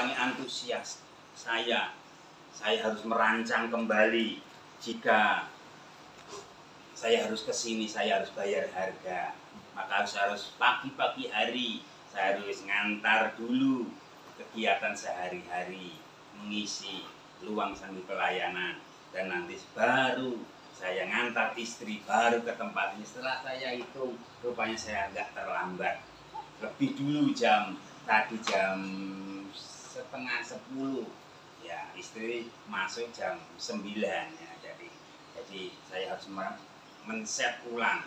mengurangi antusias saya harus merancang kembali. Jika saya harus ke sini, saya harus bayar harga, maka harus pagi-pagi hari saya harus ngantar dulu kegiatan sehari-hari, mengisi luang sambil pelayanan, dan nanti baru saya ngantar istri baru ke tempat ini. Setelah saya hitung, rupanya saya agak terlambat. Lebih dulu tadi jam 9:30 ya, istri masuk jam 9 ya. Jadi saya harus men-set ulang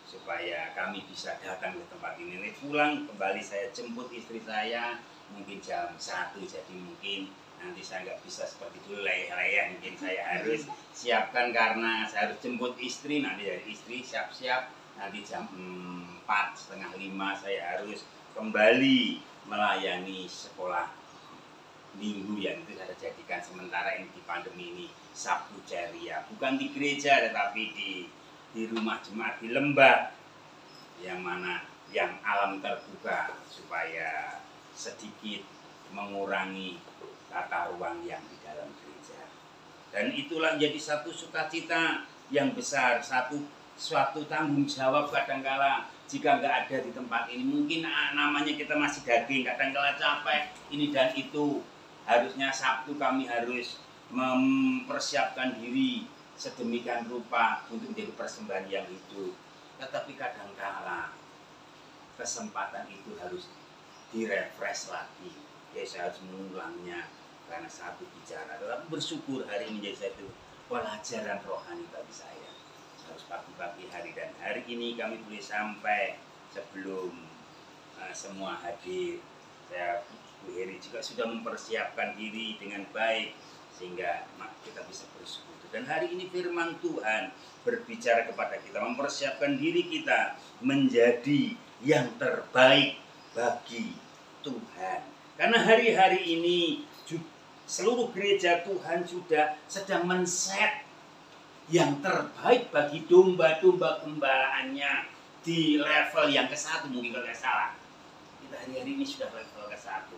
supaya kami bisa datang ke tempat ini. Pulang kembali saya jemput istri saya mungkin jam 1, jadi mungkin nanti saya nggak bisa seperti dulu leyeh-leyeh. Mungkin saya harus siapkan karena saya harus jemput istri, nanti dari istri siap-siap, nanti jam 4, setengah 5 saya harus kembali melayani sekolah minggu yang itu saya jadikan sementara ini di pandemi ini Sabtu Ceria, bukan di gereja tetapi di rumah jemaat di lembah yang alam terbuka, supaya sedikit mengurangi tata ruang yang di dalam gereja. Dan itulah jadi satu sukacita yang besar, suatu tanggung jawab kadangkala jika nggak ada di tempat ini. Mungkin namanya kita masih daging, kadangkala capek ini dan itu. Harusnya Sabtu kami harus mempersiapkan diri sedemikian rupa untuk menjadi persembahan yang hidup. Tetapi kadangkala kesempatan itu harus direfresh lagi. Ya, saya harus mengulangnya karena satu bicara. Tetapi bersyukur hari ini menjadi satu pelajaran rohani bagi saya. Harus pagi-pagi hari, dan hari ini kami boleh sampai sebelum semua hadir. Bu Heri juga sudah mempersiapkan diri dengan baik sehingga kita bisa bersyukur. Dan hari ini firman Tuhan berbicara kepada kita, mempersiapkan diri kita menjadi yang terbaik bagi Tuhan. Karena hari-hari ini seluruh gereja Tuhan sudah sedang men-set yang terbaik bagi domba-domba gembalaannya di level yang ke-1, mungkin kalau tidak salah. Kita hari-hari ini sudah level ke-1.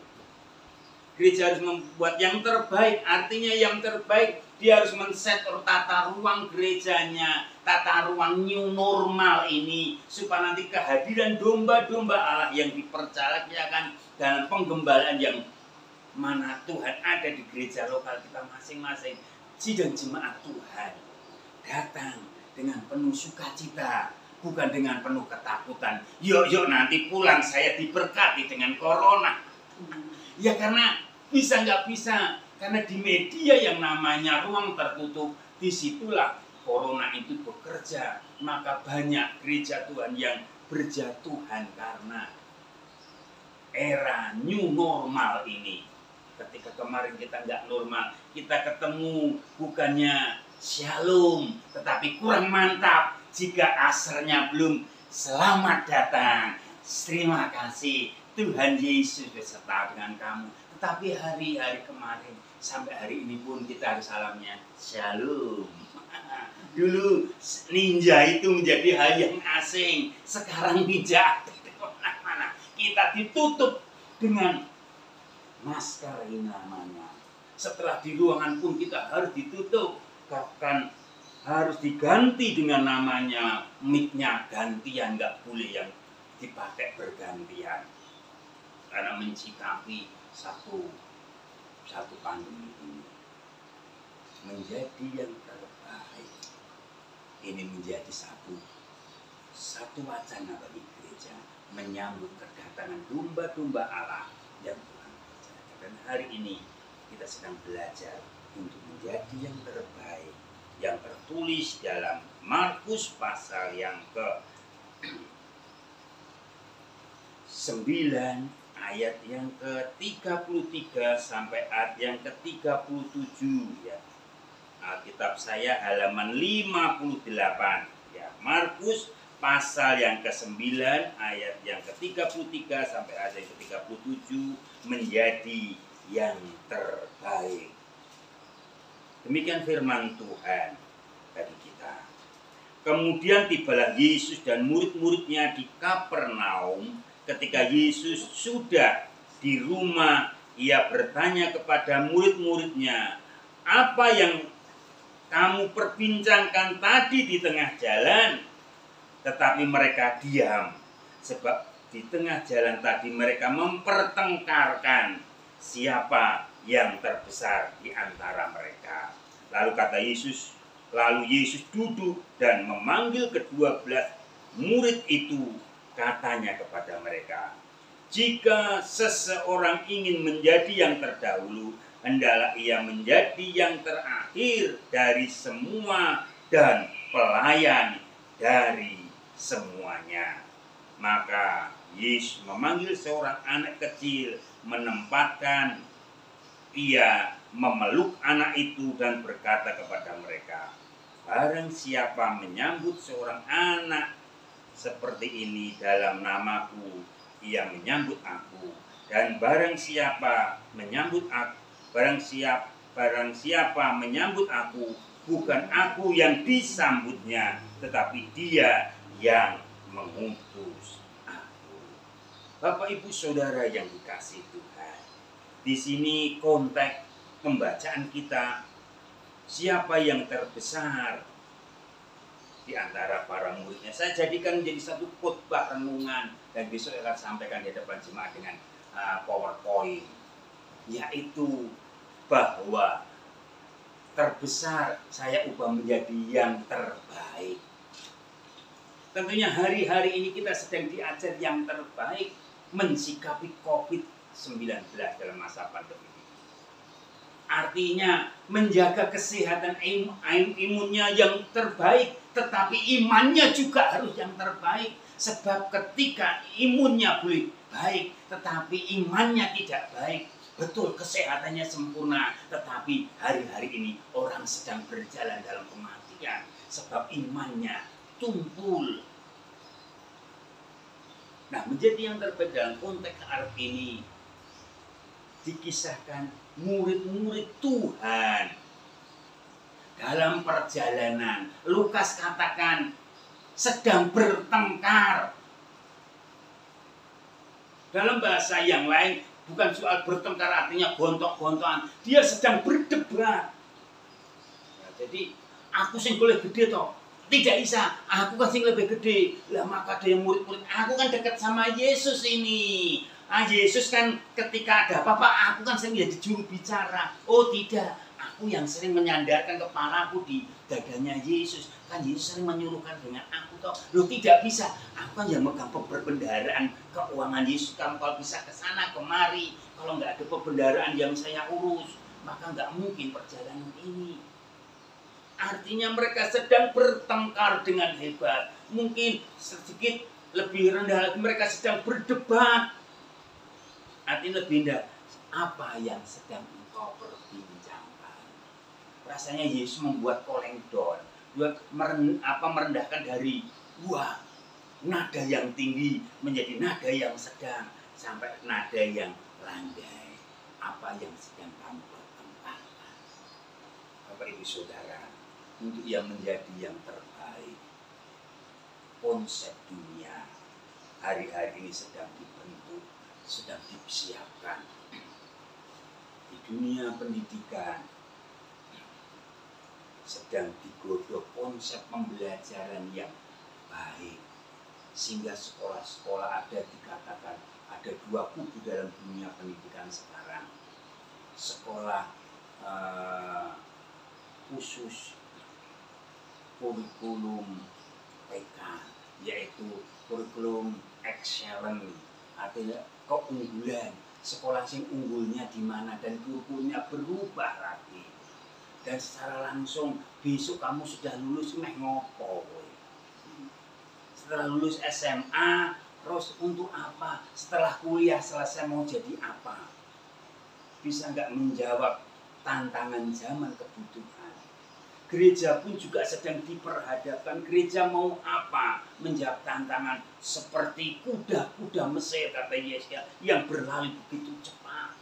Gereja harus membuat yang terbaik, artinya yang terbaik dia harus men-set tata ruang gerejanya, tata ruang new normal ini, supaya nanti kehadiran domba-domba Allah yang dipercayakan dalam penggembalaan yang mana Tuhan ada di gereja lokal kita masing-masing, sidang jemaat Tuhan datang dengan penuh sukacita, bukan dengan penuh ketakutan. Yuk nanti pulang saya diberkati dengan corona. Ya karena bisa nggak bisa, karena di media yang namanya ruang tertutup, disitulah corona itu bekerja. Maka banyak gereja Tuhan yang berjatuhan karena era new normal ini. Ketika kemarin kita nggak normal, kita ketemu bukannya shalom, tetapi kurang mantap. Jika asarnya belum selamat datang, terima kasih Tuhan Yesus beserta dengan kamu. Tetapi hari-hari kemarin sampai hari ini pun kita harus salamnya shalom. Dulu ninja itu menjadi hal yang asing, sekarang ninja di mana-mana. Kita ditutup dengan masker ini namanya. Setelah di ruangan pun kita harus ditutup, bahkan harus diganti dengan namanya mic-nya gantian, nggak boleh yang dipakai bergantian. Karena mencikapi satu pandemi ini menjadi yang terbaik. Ini menjadi satu wacana bagi gereja menyambut kedatangan domba-domba Allah yang Tuhan percayakan. Dan hari ini kita sedang belajar untuk menjadi yang terbaik, yang tertulis dalam Markus pasal yang ke-9 ayat yang ke-33 sampai ayat yang ke-37 ya. Alkitab saya halaman 58 ya. Markus pasal yang ke-9 ayat yang ke-33 sampai ayat yang ke-37, menjadi yang terbaik. Demikian firman Tuhan bagi kita. Kemudian tibalah Yesus dan murid-muridnya di Kapernaum. Ketika Yesus sudah di rumah ia bertanya kepada murid-muridnya, "Apa yang kamu perbincangkan tadi di tengah jalan?" Tetapi mereka diam, sebab di tengah jalan tadi mereka mempertengkarkan siapa yang terbesar di antara mereka. Lalu Yesus duduk dan memanggil ke-12 murid itu, katanya kepada mereka, "Jika seseorang ingin menjadi yang terdahulu, hendaklah ia menjadi yang terakhir dari semua dan pelayan dari semuanya." Maka Yesus memanggil seorang anak kecil, menempatkan ia memeluk anak itu dan berkata kepada mereka, "Barang siapa menyambut seorang anak seperti ini dalam namaku, ia menyambut aku. Dan barang siapa menyambut aku, bukan aku yang disambutnya, tetapi dia yang mengutus aku." Bapak Ibu Saudara yang dikasihi Tuhan, di sini konteks pembacaan kita, siapa yang terbesar di antara para muridnya. Saya jadikan menjadi satu khotbah renungan dan besok akan sampaikan di depan jemaat dengan PowerPoint, yaitu bahwa terbesar saya ubah menjadi yang terbaik. Tentunya hari-hari ini kita sedang diajar yang terbaik mensikapi COVID-19 dalam masa pandemi. Artinya menjaga kesehatan imunnya yang terbaik, tetapi imannya juga harus yang terbaik. Sebab ketika imunnya boleh baik, tetapi imannya tidak baik, betul kesehatannya sempurna, tetapi hari-hari ini orang sedang berjalan dalam kematian, sebab imannya tumpul. Nah, menjadi yang terbaik dalam konteks Arab ini dikisahkan murid-murid Tuhan dalam perjalanan. Lukas katakan sedang bertengkar. Dalam bahasa yang lain, bukan soal bertengkar artinya gontok-gontokan, dia sedang berdebat. Ya, jadi aku sing boleh gede toh, tidak bisa, aku kan sing lebih gede. Lah maka ada yang murid-murid, aku kan dekat sama Yesus ini. Yesus kan ketika ada apa-apa, aku kan sering jadi juru bicara. Oh tidak, aku yang sering menyandarkan kepalaku di dadanya Yesus. Kan Yesus sering menyuruhkan dengan aku toh. Loh tidak bisa, aku kan yang megang perbendaharaan keuangan Yesus. Kamu kalau bisa ke sana kemari, kalau nggak ada perbendaharaan yang saya urus, maka nggak mungkin perjalanan ini. Artinya mereka sedang bertengkar dengan hebat. Mungkin sedikit lebih rendah lagi, mereka sedang berdebat. Artinya lebih rendah, apa yang sedang engkau perbincangkan? Rasanya Yesus membuat kolengdon, merendahkan dari nada yang tinggi menjadi nada yang sedang sampai nada yang landai. Apa yang sedang kamu pertengkarkan? Bapak Ibu Saudara, untuk yang menjadi yang terbaik, konsep dunia hari-hari ini sedang dibentuk, sedang disiapkan. Di dunia pendidikan sedang digodok konsep pembelajaran yang baik, sehingga sekolah-sekolah dikatakan ada dua kubu dalam dunia pendidikan sekarang. Sekolah khusus kurikulum PK, yaitu kurikulum excellent, artinya keunggulan. Sekolah sing unggulnya di mana dan kurikulumnya berubah lagi. Dan secara langsung besok kamu sudah lulus meh ngopo. Setelah lulus SMA terus untuk apa? Setelah kuliah selesai mau jadi apa? Bisa nggak menjawab tantangan zaman kebutuhan. Gereja pun juga sedang diperhadapkan, gereja mau apa? Menjawab tantangan seperti kuda-kuda Mesir, kata Yesus, yang berlari begitu cepat.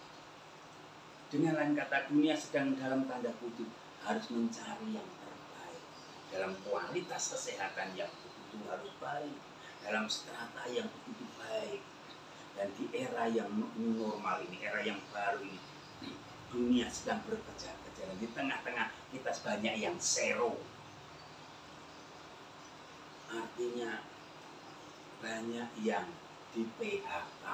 Dengan lain kata, dunia sedang dalam tanda kutip harus mencari yang terbaik. Dalam kualitas kesehatan yang begitu harus baik, dalam strata yang begitu baik. Dan di era yang new normal ini, era yang baru ini, dunia sedang berkejar-kejaran. Di tengah-tengah kita banyak yang zero. Artinya banyak yang di PHK.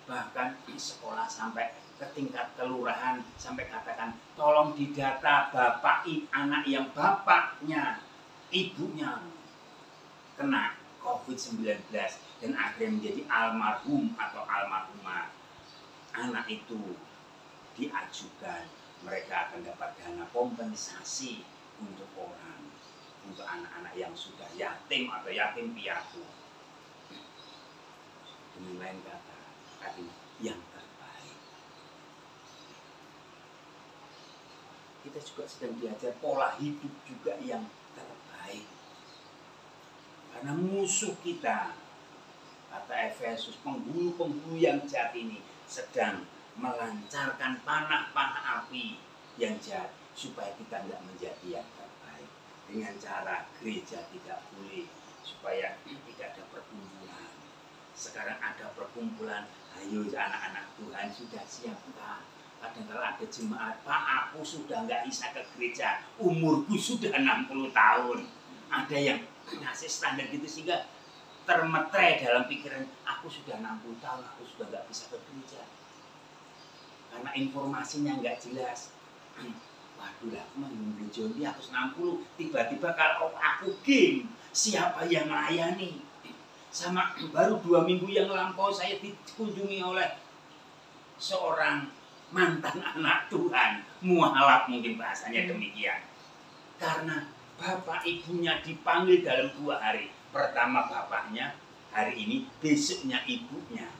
Bahkan di sekolah sampai ke tingkat kelurahan, sampai katakan tolong didata bapak anak yang bapaknya, ibunya kena COVID-19 dan akhirnya menjadi almarhum atau almarhumah. Anak itu diajukan, mereka akan dapat dana kompensasi untuk anak-anak yang sudah yatim atau yatim piatu. Dengan lain kata, yang terbaik. Kita juga sedang diajar pola hidup juga yang terbaik. Karena musuh kita, kata Efesus, penghulu-penghulu yang jahat ini sedang melancarkan panah-panah api yang jahat supaya kita tidak menjadi yang terbaik. Dengan cara gereja tidak boleh, supaya tidak ada perkumpulan. Sekarang ada perkumpulan, ayo anak-anak Tuhan sudah siapkah? Kadang-kadang ada jemaat, Pak aku sudah nggak bisa ke gereja, umurku sudah 60 tahun. Ada yang ngasih standar gitu sehingga termetre dalam pikiran, aku sudah 60 tahun, aku sudah nggak bisa ke gereja. Karena informasinya nggak jelas. Waduh lah, aku mau gereja ini aku 60, tiba-tiba kalau aku game, siapa yang melayani? Sama baru 2 minggu yang lampau saya dikunjungi oleh seorang mantan anak Tuhan, mualaf mungkin bahasanya demikian. Karena bapak ibunya dipanggil dalam 2 hari. Pertama bapaknya hari ini, besoknya ibunya.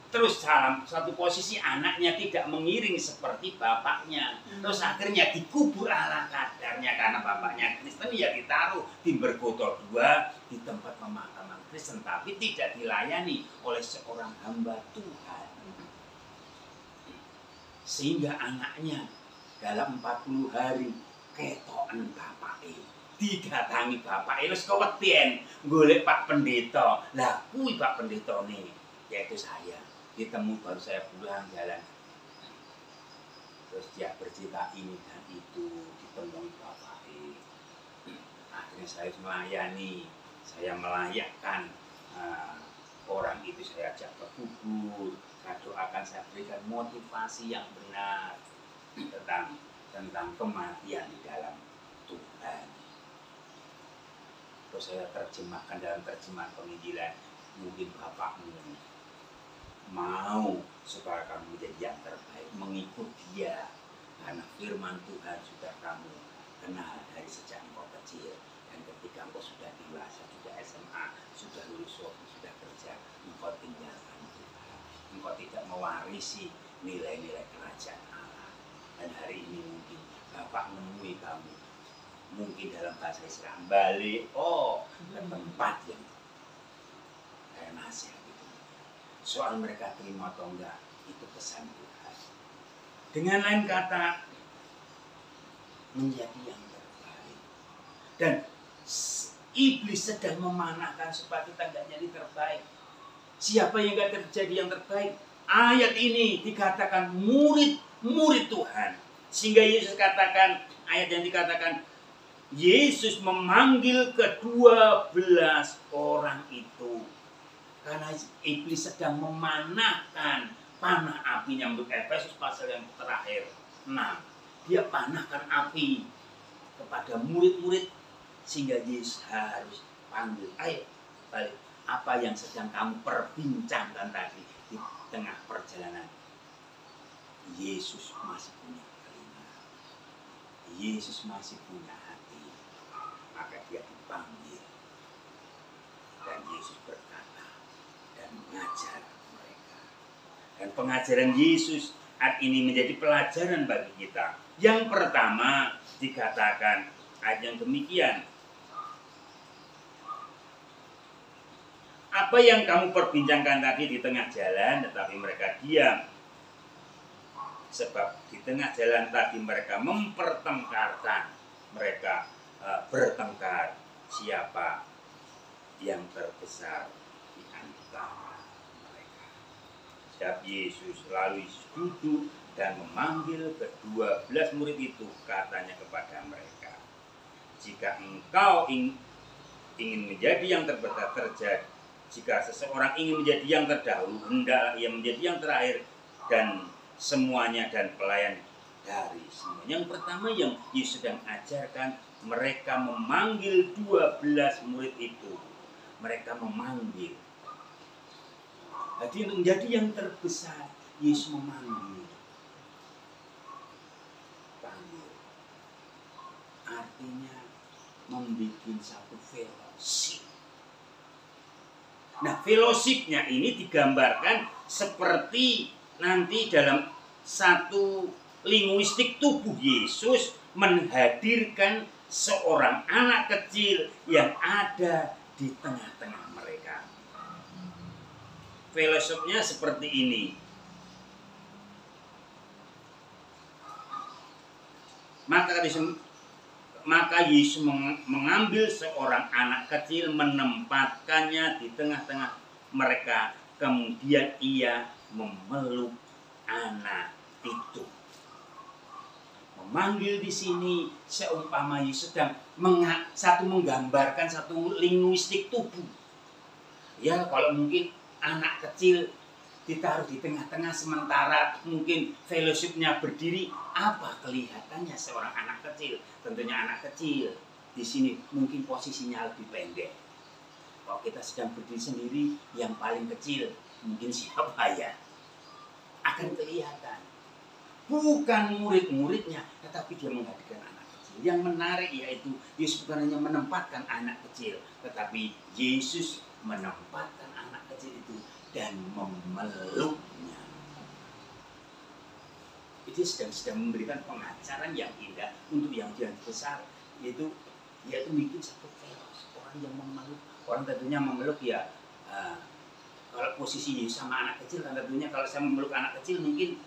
Terus dalam satu posisi anaknya tidak mengiring seperti bapaknya. Terus akhirnya dikubur ala kadarnya karena bapaknya Kristen, ya ditaruh di Bergoto 2 di tempat pemakaman Kristen, tapi tidak dilayani oleh seorang hamba Tuhan. Sehingga anaknya dalam 40 hari ketokan bapaknya, didatangi bapaknya, terus kewedian golek Pak Pendeta. Lah kuwi Pak Pendeta nih, yaitu saya. Ditemu baru saya pulang jalan. Terus dia bercerita ini dan itu, ditemui bapaknya. Akhirnya saya melayani, saya melayakkan orang itu, saya ajak ke kubur, saya doakan, saya berikan motivasi yang benar tentang kematian di dalam Tuhan. Terus saya terjemahkan dalam terjemahan penginjilan, mungkin bapakmu mau supaya kamu menjadi yang terbaik, mengikut dia, karena firman Tuhan sudah kamu kenal dari sejak engkau kecil, dan ketika engkau sudah dewasa, sudah SMA, sudah lulus, sudah kerja, engkau tinggalkan Tuhan, engkau tidak mewarisi nilai-nilai kerajaan Allah. Dan hari ini mungkin Bapak menemui kamu, mungkin dalam bahasa Islam balik ke tempat yang saya nasihat itu. Soal mereka terima atau enggak, itu pesan Tuhan. Dengan lain kata, menjadi yang terbaik. Dan iblis sedang memanahkan supaya kita enggak jadi terbaik. Siapa yang enggak terjadi yang terbaik? Ayat ini dikatakan murid Tuhan. Sehingga Yesus katakan, ayat yang dikatakan, Yesus memanggil ke-12 orang itu. Karena iblis sedang memanahkan panah apinya. Untuk Efesus pasal yang terakhir 6. Dia panahkan api kepada murid-murid sehingga Yesus harus panggil. Ayo balik. Apa yang sedang kamu perbincangkan tadi di tengah perjalanan? Yesus masih punya telinga. Yesus masih punya hati. Maka dia dipanggil. Dan Yesus berkata dan mengajar mereka. Dan pengajaran Yesus saat ini menjadi pelajaran bagi kita. Yang pertama dikatakan ayat yang demikian. Apa yang kamu perbincangkan tadi di tengah jalan, tetapi mereka diam. Sebab di tengah jalan tadi mereka mempertengkarkan. Mereka bertengkar siapa yang terbesar di antara utara mereka. Sebab Yesus lalu duduk dan memanggil ke-12 murid itu, katanya kepada mereka, jika engkau ingin menjadi yang terjadi, jika seseorang ingin menjadi yang terdahulu, hendaklah ia menjadi yang terakhir dan semuanya dan pelayan dari semua. Yang pertama yang Yesus sedang ajarkan, mereka memanggil 12 murid itu. Mereka memanggil. Jadi untuk menjadi yang terbesar, Yesus memanggil. Panggil. Artinya membuat satu fellowship. Nah, fellowshipnya ini digambarkan seperti nanti dalam satu linguistik tubuh Yesus menghadirkan seorang anak kecil yang ada di tengah-tengah mereka. Fellowshipnya seperti ini. Maka Yesus mengambil seorang anak kecil, menempatkannya di tengah-tengah mereka. Kemudian ia memeluk anak itu. Memanggil di sini seumpama Yesus sedang menggambarkan satu linguistik tubuh. Ya, kalau mungkin anak kecil ditaruh di tengah-tengah sementara mungkin fellowshipnya berdiri, apa kelihatannya seorang anak kecil? Tentunya anak kecil di sini mungkin posisinya lebih pendek. Kalau kita sedang berdiri sendiri, yang paling kecil mungkin siapa ya? Akan kelihatan. Bukan murid-muridnya, tetapi dia menghadirkan anak kecil. Yang menarik yaitu Yesus bukan hanya menempatkan anak kecil, tetapi Yesus menempatkan anak kecil itu dan memeluknya. Itu sedang memberikan pengajaran yang indah untuk yang besar, yaitu bikin satu fellowship, orang yang memeluk. Orang tentunya memeluk ya, kalau posisi Yesus sama anak kecil kan tentunya kalau saya memeluk anak kecil mungkin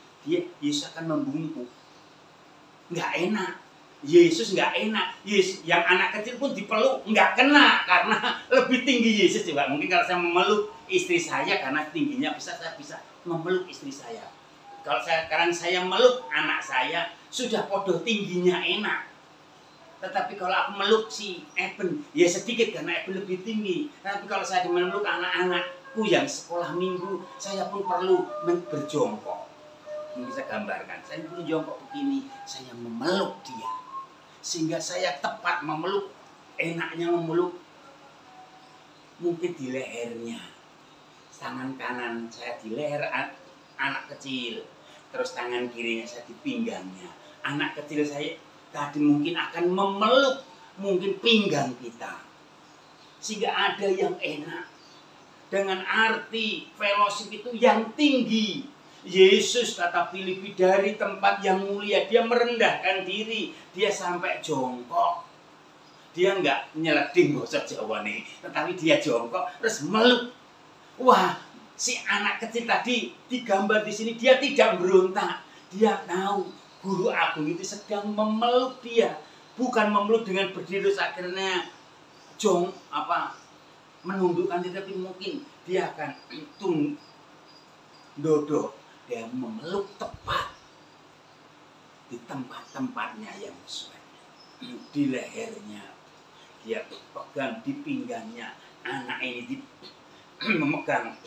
Yesus akan membungkuk. Nggak enak. Yesus nggak enak. Yesus yang anak kecil pun dipeluk nggak kena karena lebih tinggi Yesus juga. Mungkin kalau saya memeluk istri saya karena tingginya saya bisa memeluk istri saya. Kalau sekarang saya meluk anak saya sudah podo tingginya enak. Tetapi kalau aku meluk si Eben ya sedikit karena Eben lebih tinggi. Tapi kalau saya memeluk anak-anakku yang sekolah minggu, saya pun perlu berjongkok. Mungkin saya gambarkan, saya pun jongkok begini, saya memeluk dia. Sehingga saya tepat memeluk, enaknya memeluk mungkin di lehernya. Tangan kanan saya di leher anak kecil, terus tangan kirinya saya di pinggangnya. Anak kecil saya tadi mungkin akan memeluk mungkin pinggang kita. Sehingga ada yang enak. Dengan arti fellowship itu yang tinggi. Yesus kata Filipi dari tempat yang mulia, dia merendahkan diri, dia sampai jongkok. Dia nggak nyeleding bahasa Jawa nih, tetapi dia jongkok terus meluk. Wah, si anak kecil tadi digambar di sini dia tidak berontak. Dia tahu guru agung itu sedang memeluk dia, bukan memeluk dengan berdiri terus akhirnya menundukkan diri, tapi mungkin dia akan dodok. Dia memeluk tepat di tempat-tempatnya yang sesuai, di lehernya, dia pegang di pinggangnya. Anak ini memegang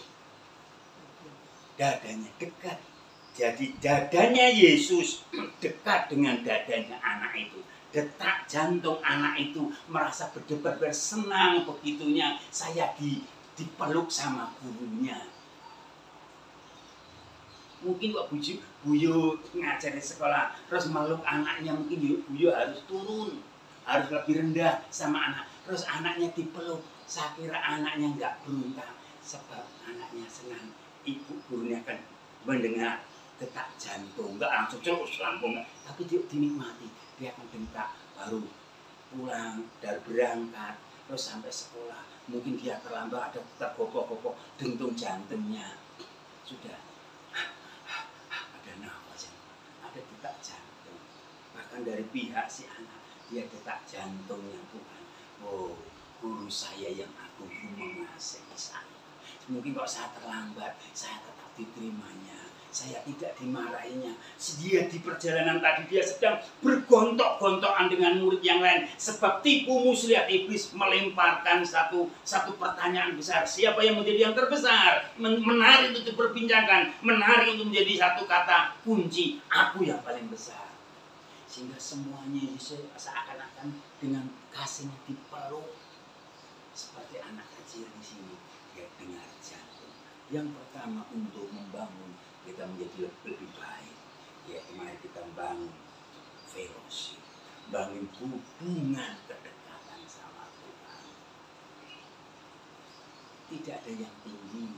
dadanya dekat. Jadi dadanya Yesus dekat dengan dadanya anak itu. Detak jantung anak itu merasa berdebar bersenang begitunya. Saya dipeluk sama gurunya. Mungkin Pak Buyo ngajar di sekolah, terus meluk anaknya, mungkin Buyo harus turun, harus lebih rendah sama anak. Terus anaknya dipeluk, saya kira anaknya nggak berontak, sebab anaknya senang. Ibu gurunya akan mendengar detak jantung, nggak langsung terus langsung, tapi dia dinikmati, dia akan detak, baru pulang dari berangkat, terus sampai sekolah, mungkin dia terlambat, ada tergopok-gopok dentung jantungnya, sudah. Ada detak jantung, bahkan dari pihak si anak dia detak jantungnya Tuhan. Oh, guru saya yang agung mengasihi saya. Mungkin kalau saya terlambat, saya tetap diterimanya. Saya tidak dimarahinya. Dia di perjalanan tadi dia sedang bergontok-gontokan dengan murid yang lain. Sebab tipu muslihat iblis melemparkan satu pertanyaan besar. Siapa yang menjadi yang terbesar? Menarik untuk diperbincangkan. Menarik untuk menjadi satu kata kunci. Aku yang paling besar. Sehingga semuanya seakan-akan dengan kasihnya dipeluk. Seperti anak kecil di sini. Dia dengar jantung. Yang pertama untuk membangun kita menjadi lebih baik, ya mari kita bangun fellowship, bangun hubungan kedekatan sama Tuhan. Tidak ada yang tinggi,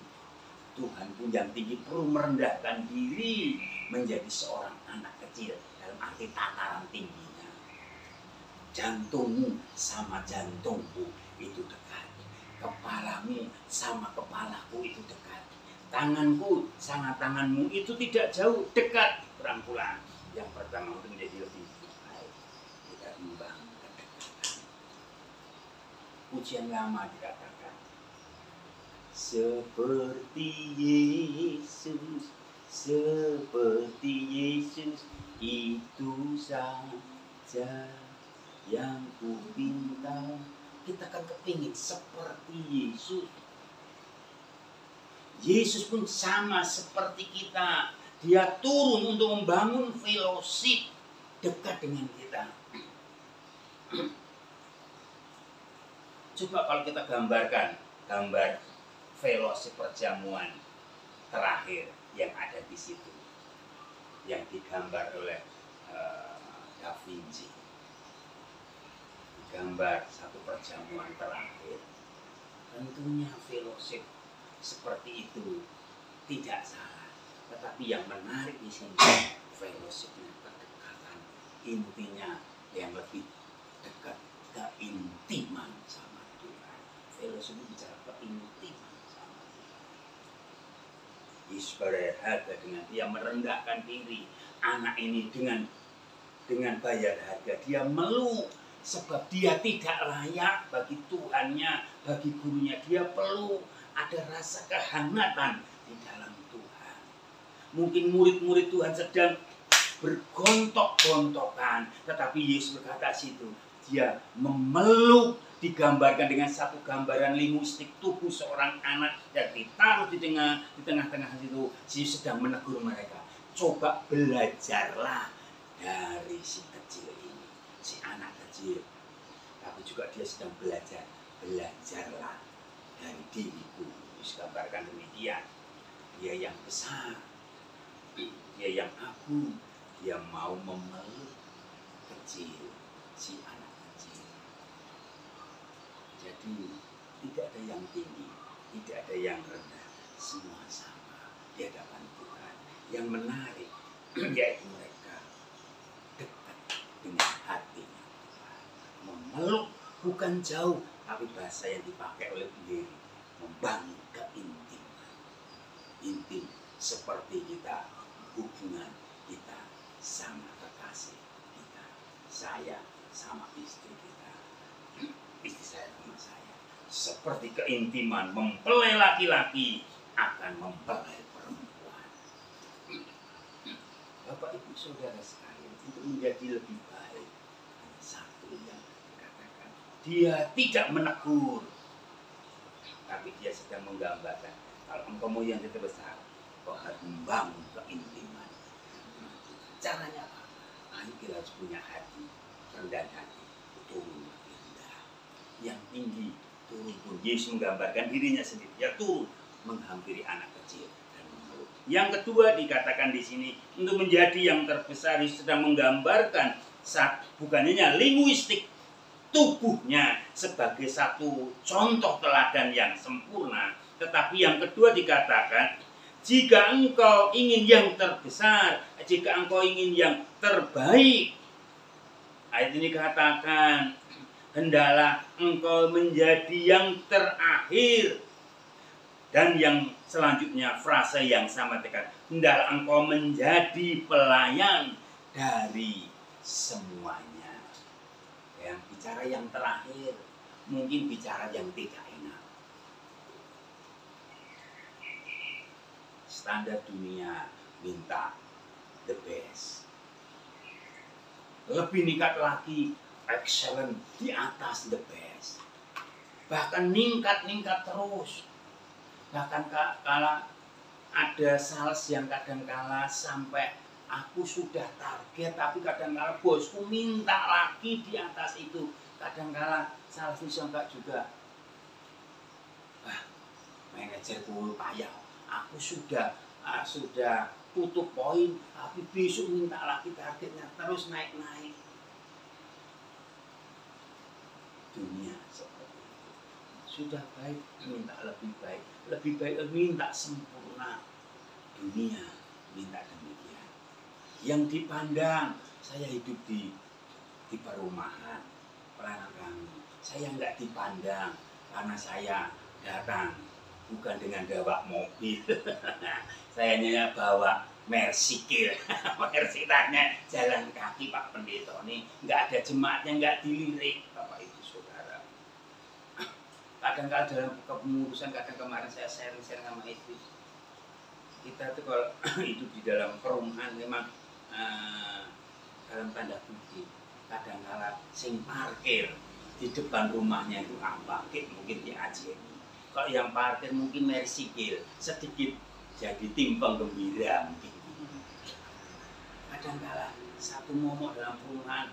Tuhan pun yang tinggi perlu merendahkan diri menjadi seorang anak kecil dalam arti tataran tingginya. Jantungmu sama jantungku itu dekat, kepalamu sama kepalaku itu dekat. Tanganku sama tanganmu itu tidak jauh, dekat, berangkulan. Yang pertama untuk menjadi lebih baik, kita membangun kedekatan. Pujian lama dikatakan, seperti Yesus itu saja yang ku minta. Kita kan kepingin seperti Yesus. Yesus pun sama seperti kita. Dia turun untuk membangun fellowship dekat dengan kita. Coba kalau kita gambarkan gambar fellowship perjamuan terakhir yang ada di situ, yang digambar oleh Da Vinci. Gambar satu perjamuan terakhir. Tentunya fellowship seperti itu tidak salah, tetapi yang menarik di sini fellowshipnya, kedekatan, intinya yang lebih dekat, keintiman sama Tuhan. Fellowship bicara keintiman sama Tuhan. Yesus berharga dengan dia merendahkan diri. Anak ini dengan bayar harga dia meluk, sebab dia tidak layak bagi Tuhannya, bagi gurunya. Dia perlu ada rasa kehangatan di dalam Tuhan. Mungkin murid-murid Tuhan sedang bergontok-gontokan, tetapi Yesus berkata situ, dia memeluk, digambarkan dengan satu gambaran linguistik tubuh seorang anak yang ditaruh di tengah-tengah situ. Yesus sedang menegur mereka, coba belajarlah dari si kecil ini, si anak kecil. Tapi juga dia sedang belajarlah dari diriku. Digambarkan demikian. Dia yang besar, dia yang agung, dia mau memeluk kecil, si anak kecil. Jadi tidak ada yang tinggi, tidak ada yang rendah, semua sama di hadapan Tuhan. Yang menarik yaitu mereka dekat dengan hatinya Tuhan, memeluk, bukan jauh, tapi bahasa yang dipakai oleh beliau membangun keintiman. Intim seperti kita, hubungan kita sama kekasih kita, saya sama istri kita, istri saya sama saya. Seperti keintiman mempelai laki-laki akan mempelai perempuan. Bapak ibu saudara sekalian, untuk menjadi lebih baik, satu yang dikatakan, dia tidak menegur, tapi dia sedang menggambarkan, kalau engkau mau yang terbesar, kau harus membangun keintiman. Caranya apa? Ayo kita harus punya hati, rendah hati, turun lebih rendah. Yang tinggi, turun pun. Yesus menggambarkan dirinya sendiri, dia turun menghampiri anak kecil dan memeluk. Yang kedua dikatakan di sini, untuk menjadi yang terbesar, Yesus sedang menggambarkan, bukan hanya linguistik, tubuhnya sebagai satu contoh teladan yang sempurna. Tetapi yang kedua dikatakan, jika engkau ingin yang terbesar, jika engkau ingin yang terbaik, ayat ini katakan, hendaklah engkau menjadi yang terakhir. Dan yang selanjutnya frase yang sama tekan, hendaklah engkau menjadi pelayan dari semuanya. Yang bicara yang terakhir, mungkin bicara yang tidak enak. standar dunia, minta the best. Lebih meningkat lagi, excellent, di atas the best. Bahkan ningkat terus. Bahkan kala ada sales yang kadang-kala sampai aku sudah target, tapi kadang-kala bosku minta lagi di atas itu. Kadang-kala sales itu enggak juga. Manajerku payah, aku sudah tutup poin, tapi besok minta lagi targetnya terus naik-naik. Dunia seperti itu. Sudah baik, minta lebih baik minta sempurna. Dunia minta demikian. Yang dipandang, saya hidup di perumahan, pelayanan kami. Saya enggak dipandang karena saya datang bukan dengan bawa mobil. Saya hanya bawa Mersikil. Mersikilnya jalan kaki Pak Pendeta ini. Nggak ada jemaatnya, nggak dilirik Bapak Ibu Saudara. Kadang-kadang dalam kepengurusan, kadang kemarin saya sharing sama istri. Kita tuh kalau hidup di dalam perumahan memang dalam tanda kutip. Kadang-kadang sing parkir di depan rumahnya itu apa? Mungkin di Aceh. Kalau yang parkir mungkin Mersikil, sedikit jadi timpang gembira mungkin. Kadang-kala satu momok dalam perumahan,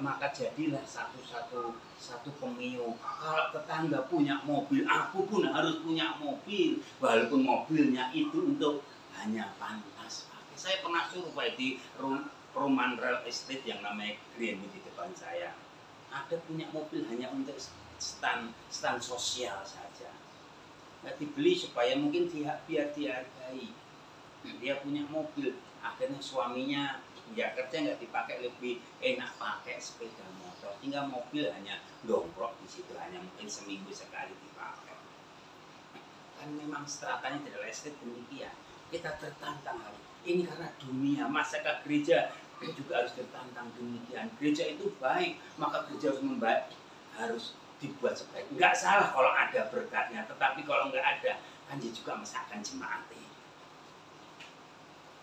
maka jadilah satu pemiu. Kalau tetangga punya mobil, aku pun harus punya mobil, walaupun mobilnya itu untuk hanya pantas pakai. Saya pernah survei di perumahan real estate yang namanya Green di depan saya. Ada punya mobil hanya untuk stand sosial saja. Nggak dibeli supaya mungkin biar dihargai. Dia punya mobil, akhirnya suaminya ya kerja nggak dipakai, lebih enak pakai sepeda motor, tinggal mobil hanya dongkrok di situ, hanya mungkin seminggu sekali dipakai. Kan memang stratanya di real estate demikian. Kita tertantang hari ini karena dunia, masa ke gereja juga harus tertantang demikian. Gereja itu baik, maka gereja harus membaik, harus dibuat sebaik. Enggak salah kalau ada berkatnya, tetapi kalau enggak ada, kan dia juga masakan jemaat.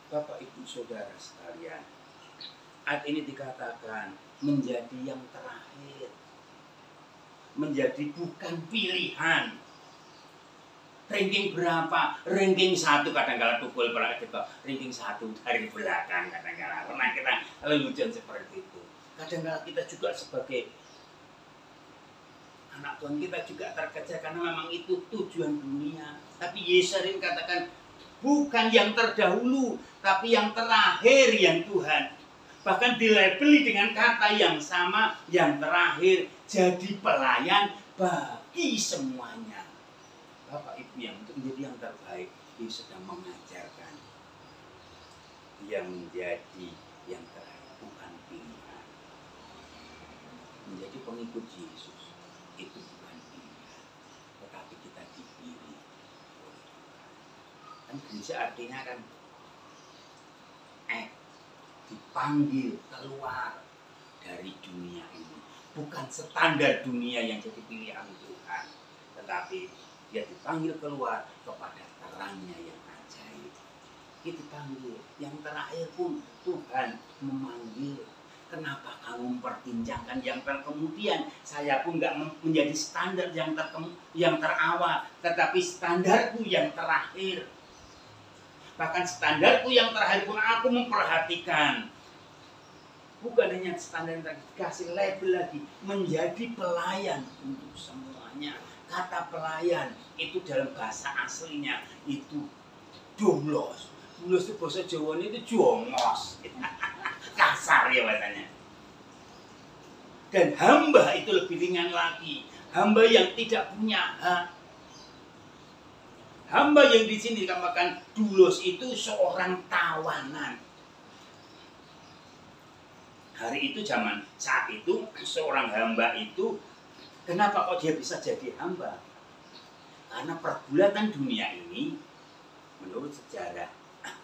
Bapak Ibu Saudara sekalian, ayat ini dikatakan menjadi yang terakhir, menjadi bukan pilihan. Ranking berapa? Ranking 1 kadang-kala tukul pernah kita, ranking 1 dari belakang kadang-kala. Pernah kita lelucon seperti itu. Kadang-kala kita juga sebagai anak Tuhan, kita juga terkejar karena memang itu tujuan dunia. Tapi Yesus sering katakan bukan yang terdahulu, tapi yang terakhir yang Tuhan. Bahkan dilabeli dengan kata yang sama, yang terakhir, jadi pelayan bagi semuanya. Bapak Ibu yang untuk menjadi yang terbaik, dia sedang mengajarkan yang menjadi yang terakhir, bukan pilihan. Menjadi pengikut Yesus itu bukan pilihan, tetapi kita dipilih. Kan gereja artinya kan dipanggil keluar dari dunia ini, bukan standar dunia yang jadi pilihan Tuhan, tetapi dia dipanggil keluar kepada terangnya yang ajaib. Dia dipanggil. Yang terakhir pun Tuhan memanggil. Kenapa kamu memperbincangkan yang terkemudian? Saya pun nggak menjadi standar yang terawal, tetapi standarku yang terakhir. Bahkan standarku yang terakhir pun aku memperhatikan. Bukan hanya standar yang dikasih label lagi, menjadi pelayan untuk semuanya. Kata pelayan itu dalam bahasa aslinya itu domlos. Domlos itu bahasa Jawa itu jongos. Kasar ya bahasanya. Dan hamba itu lebih ringan lagi. Hamba yang tidak punya hak. Hamba yang di sini dikatakan doulos itu seorang tawanan. Hari itu saat itu seorang hamba itu, kenapa kok dia bisa jadi hamba? Karena pergulatan dunia ini, menurut sejarah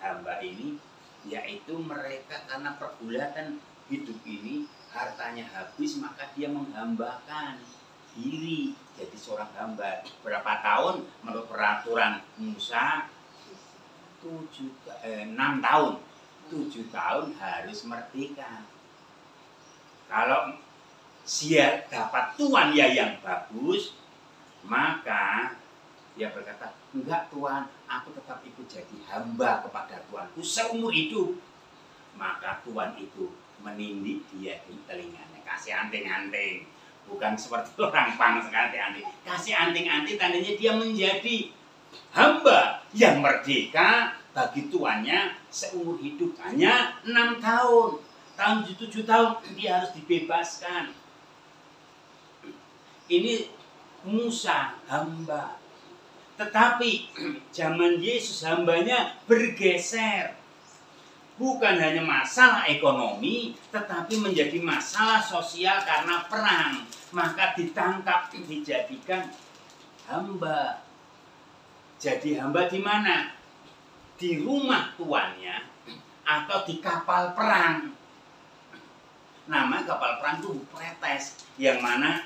hamba ini, yaitu mereka karena pergulatan hidup ini, hartanya habis, maka dia menghambakan diri jadi seorang hamba. Berapa tahun menurut peraturan Musa, 6 tahun. 7 tahun harus merdeka. Kalau dia dapat tuan ya yang bagus, maka dia berkata, enggak Tuan, aku tetap ikut jadi hamba kepada Tuanku seumur hidup. Maka Tuan itu menindik dia di telinganya, kasih anting-anting. Bukan seperti orang pang sekali anting. Kasih anting-anting tandanya dia menjadi hamba yang merdeka bagi tuannya seumur hidup. Hanya 6 tahun. Tahun 7 tahun dia harus dibebaskan. Ini Musa hamba. Tetapi zaman Yesus hambanya bergeser. Bukan hanya masalah ekonomi, tetapi menjadi masalah sosial karena perang. Maka ditangkap, dijadikan hamba. Jadi hamba di mana? Di rumah tuannya atau di kapal perang. Nama kapal perang itu Euphrates, yang mana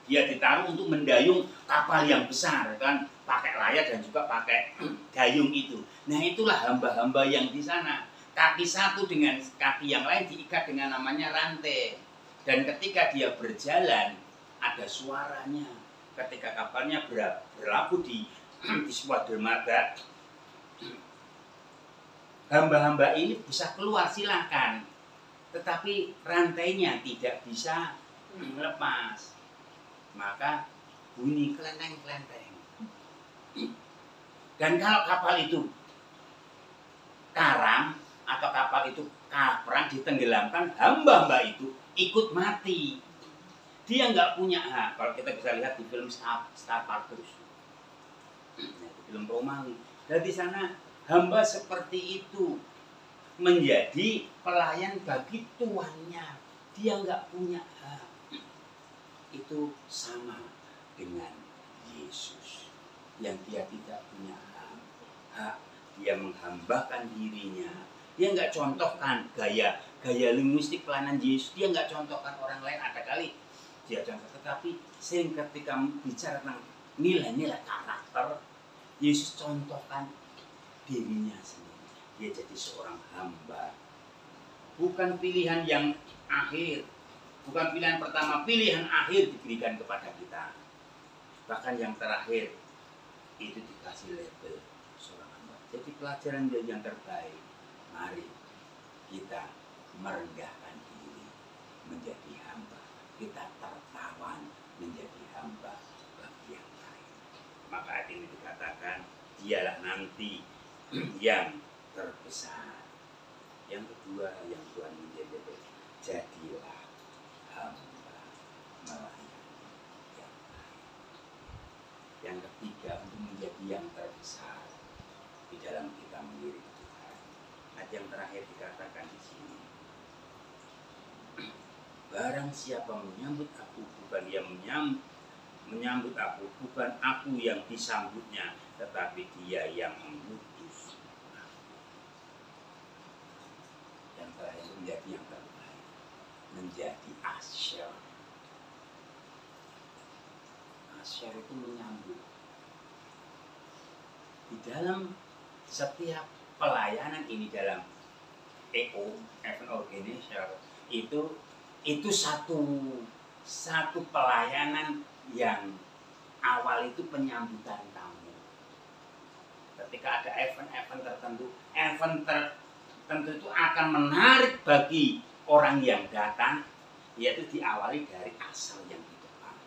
dia ditaruh untuk mendayung kapal yang besar, kan pakai layar dan juga pakai dayung itu. Nah itulah hamba-hamba yang di sana. Kaki satu dengan kaki yang lain diikat dengan namanya rantai. Dan ketika dia berjalan ada suaranya. Ketika kapalnya berlabuh di sebuah dermaga, hamba-hamba ini bisa keluar silakan. Tetapi rantainya tidak bisa lepas. Maka bunyi kelenteng-kelenteng. Dan kalau kapal itu karam atau kapal itu perang ditenggelamkan, hamba-hamba itu ikut mati. Dia nggak punya hak. Kalau kita bisa lihat di film Spartacus, film Romawi, dari sana hamba seperti itu menjadi pelayan bagi tuannya. Dia nggak punya hak. Itu sama dengan Yesus yang dia tidak punya hak. Dia menghambakan dirinya. Dia nggak contohkan gaya linguistik pelayanan Yesus. Dia nggak contohkan orang lain. Ada kali dia contoh, tetapi sering ketika bicara tentang nilai-nilai karakter, Yesus contohkan dirinya sendiri. Dia jadi seorang hamba. Bukan pilihan yang akhir. Bukan pilihan pertama, pilihan akhir diberikan kepada kita. Bahkan yang terakhir itu dikasih label seorang hamba. Jadi pelajaran yang terbaik, mari kita merendahkan diri menjadi hamba. Kita tertawan menjadi hamba bagi yang lain. Maka ayat ini dikatakan, dialah nanti yang terbesar. Yang kedua yang Tuhan menjadi, jadilah hamba melayani yang lain. Yang ketiga, untuk menjadi yang terbesar di dalam kita mengiring Tuhan. Ayat yang terakhir dikatakan di sini, barang siapa menyambut aku, bukan yang menyambut aku, bukan aku yang disambutnya, tetapi dia yang mengutus aku. Yang terakhir menjadi yang terbaik, menjadi asyar. Asyar itu menyambut. Di dalam setiap pelayanan ini, dalam EO, Event Organizer, itu satu pelayanan yang awal itu penyambutan tamu. Ketika ada event-event tertentu, itu akan menarik bagi orang yang datang, yaitu diawali dari asal yang di depan.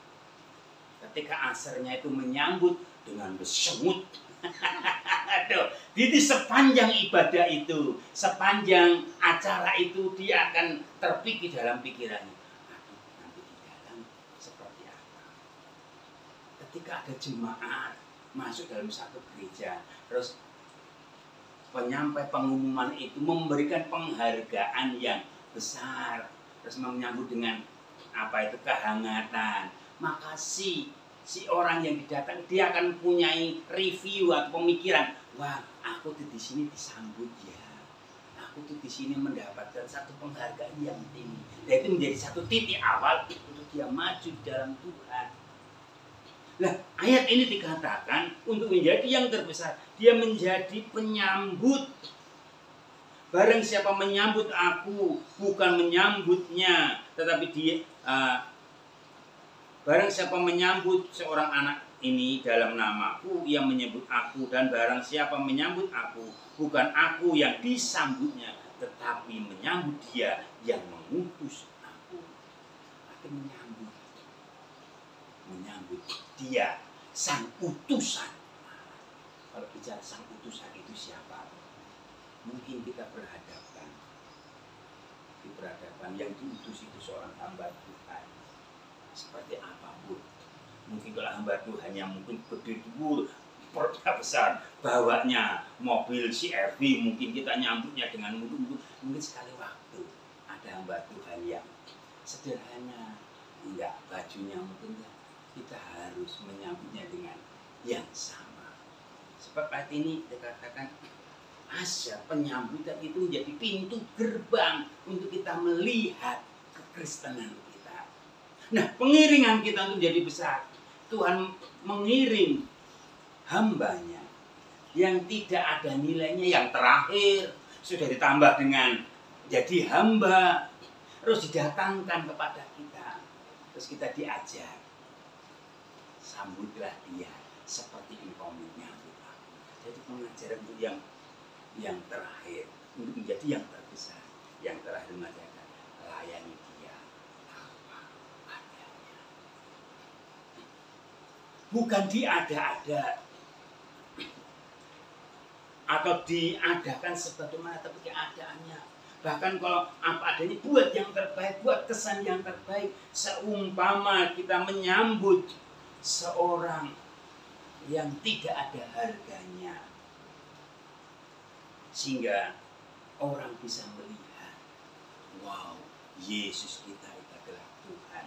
Ketika asalnya itu menyambut dengan bersemut, di sepanjang ibadah itu, sepanjang acara itu, dia akan terpikir dalam pikirannya, nanti di dalam seperti apa. Ketika ada jemaat masuk dalam satu gereja, terus penyampai pengumuman itu memberikan penghargaan yang besar, terus menyambut dengan kehangatan, maka si orang yang didatang, dia akan punyai review atau pemikiran, wah, aku tuh di sini disambut ya, aku tuh di sini mendapatkan satu penghargaan yang tinggi. Dan itu menjadi satu titik awal untuk dia maju dalam Tuhan. Nah, ayat ini dikatakan untuk menjadi yang terbesar, dia menjadi penyambut. Barang siapa menyambut aku, bukan menyambutnya, tetapi dia barang siapa menyambut seorang anak ini dalam namaku, ia menyebut aku, dan barang siapa menyambut aku, bukan aku yang disambutnya, tetapi menyambut dia yang mengutus aku. Arti menyambut dia, sang utusan. Kalau bicara sang utusan itu siapa? Mungkin kita berhadapan yang diutus itu seorang hamba Tuhan. Seperti apapun. Mungkin kalau hamba Tuhan yang mungkin gede dulu, perutnya besar, bawanya mobil CRV, mungkin kita nyambutnya dengan mulut. Mungkin sekali waktu ada hamba Tuhan yang sederhana, enggak, bajunya mungkin kita harus menyambutnya dengan yang sama. Sebab saat ini dikatakan Asya penyambutan itu menjadi pintu gerbang untuk kita melihat kekristenan kita. Nah, pengiringan kita untuk jadi besar. Tuhan mengiring hambanya yang tidak ada nilainya, yang terakhir sudah ditambah dengan jadi hamba, terus didatangkan kepada kita, terus kita diajar, sambutlah dia seperti engkau menyambut aku. Jadi pengajaran itu yang terakhir untuk menjadi yang terbesar. Yang terakhir mengajarkan layani dia apa adanya, bukan diada-ada atau diadakan sebagaimana, tapi keadaannya. Bahkan kalau apa adanya, buat yang terbaik, buat kesan yang terbaik. Seumpama kita menyambut seorang yang tidak ada harganya, sehingga orang bisa melihat, wow, Yesus kita itu adalah Tuhan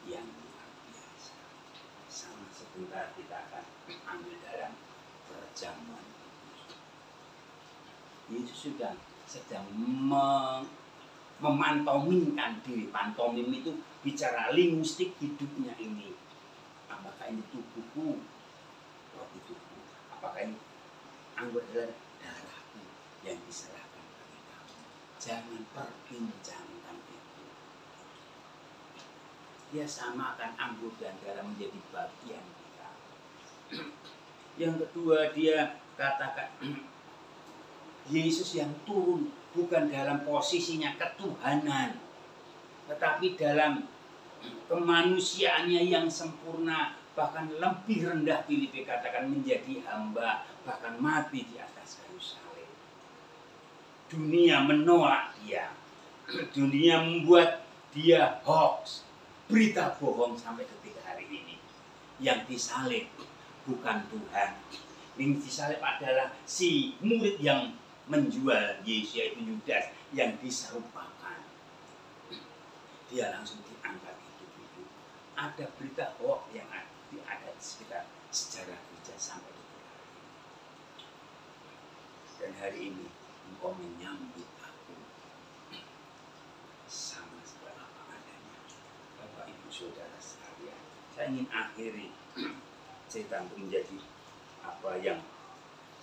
yang luar biasa. Sama sebentar kita akan ambil dalam perjamuan. Yesus sudah sedang memantominkan diri. Pantomim itu bicara linguistik hidupnya ini. Apakah ini tubuhku? Roti tubuh. Apakah ini anggur darahku yang diserahkan bagi kamu? Jangan perbincangkan itu. Dia samakan anggur dan darah menjadi bagian kita. Yang kedua, dia katakan Yesus yang turun bukan dalam posisinya ketuhanan, tetapi dalam kemanusiaannya yang sempurna, bahkan lebih rendah, Filipi katakan menjadi hamba, bahkan mati di atas kayu salib. Dunia menolak dia, dunia membuat dia hoax, berita bohong sampai detik hari ini. Yang disalib bukan Tuhan, yang disalib adalah si murid yang menjual Yesus, yaitu Yudas, yang diserupakan. Dia langsung diangkat hidup-hidup. Ada berita hoax yang ada di sekitar sejarah gereja sampai detik hari ini. Dan hari ini engkau menyambut aku sama seperti apa adanya. Bapak Ibu Saudara sekalian, saya ingin akhiri cerita untuk menjadi apa yang